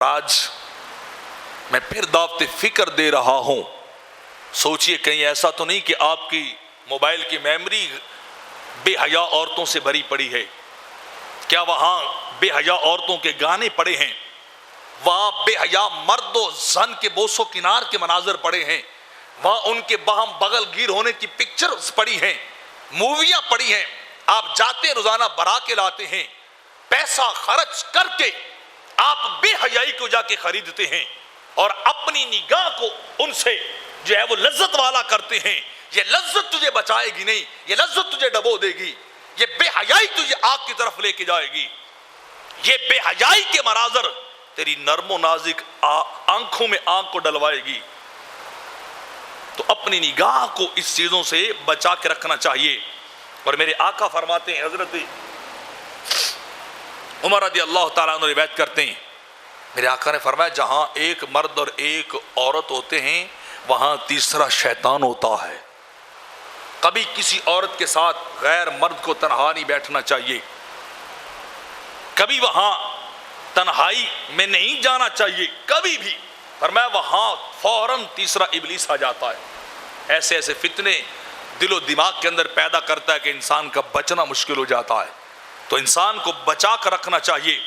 آج میں پھر دعوت فکر دے رہا ہوں. سوچئے کہیں ایسا تو نہیں کہ آپ کی موبائل کی میموری بے حیا عورتوں سے بھری پڑی ہے. کیا وہاں بے حیا عورتوں کے گانے پڑے ہیں؟ وہاں بے حیا مرد و زن کے بوس و کنار کے مناظر پڑے ہیں. وہاں ان کے باہم بغل گیر ہونے کی پکچرز پڑی ہیں، موویاں پڑی ہیں. آپ جاتے ہیں روزانہ برا کے لاتے ہیں، پیسہ خرچ کر کے آپ بے حیائی کو جا کے خریدتے ہیں اور اپنی نگاہ کو ان سے جو ہے وہ لذت والا کرتے ہیں. یہ لذت تجھے بچائے گی نہیں، یہ لذت تجھے ڈبو دے گی. یہ بے حیائی تجھے آگ کی طرف لے کے جائے گی. یہ بے حیائی کے مناظر تیری نرم و نازک آنکھوں میں آنکھ کو ڈلوائے گی. تو اپنی نگاہ کو اس چیزوں سے بچا کے رکھنا چاہیے. اور میرے آقا فرماتے ہیں، حضرت عمر رضی اللہ تعالیٰ عنہ روایت کرتے ہیں، میرے آقا نے فرمایا جہاں ایک مرد اور ایک عورت ہوتے ہیں وہاں تیسرا شیطان ہوتا ہے. کبھی کسی عورت کے ساتھ غیر مرد کو تنہا نہیں بیٹھنا چاہیے، کبھی وہاں تنہائی میں نہیں جانا چاہیے کبھی بھی. فرمایا وہاں فوراً تیسرا ابلیس آ جاتا ہے. ایسے ایسے فتنے دل و دماغ کے اندر پیدا کرتا ہے کہ انسان کا بچنا مشکل ہو جاتا ہے. تو انسان کو بچا کر رکھنا چاہیے.